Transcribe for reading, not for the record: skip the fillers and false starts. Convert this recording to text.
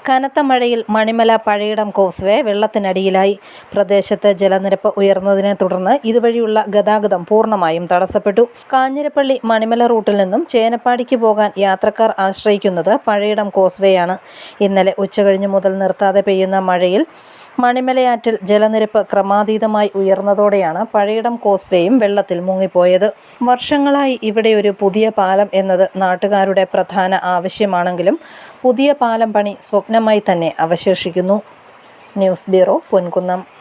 കനത്ത മഴയിൽ മണിമല പഴയിടം കോസ്വേ വെള്ളത്തിനടിയിലായി. പ്രദേശത്ത് ജലനിരപ്പ് ഉയർന്നതിനെ തുടർന്ന് ഇതുവഴിയുള്ള ഗതാഗതം പൂർണ്ണമായും തടസ്സപ്പെട്ടു. കാഞ്ഞിരപ്പള്ളി മണിമല റൂട്ടിൽ നിന്നും ചേനപ്പാടിക്ക് പോകാൻ യാത്രക്കാർ ആശ്രയിക്കുന്നത് പഴയിടം കോസ്വേയാണ്. ഇന്നലെ ഉച്ചകഴിഞ്ഞു മുതൽ നിർത്താതെ പെയ്യുന്ന മഴയിൽ മണിമലയാറ്റിൽ ജലനിരപ്പ് ക്രമാതീതമായി ഉയർന്നതോടെയാണ് പഴയിടം കോസ്വേയും വെള്ളത്തിൽ മുങ്ങിപ്പോയത്. വർഷങ്ങളായി ഇവിടെ ഒരു പുതിയ പാലം എന്നത് നാട്ടുകാരുടെ പ്രധാന ആവശ്യമാണെങ്കിലും പുതിയ പാലം പണി സ്വപ്നമായി തന്നെ അവശേഷിക്കുന്നു. News bureau, Ponkunnam.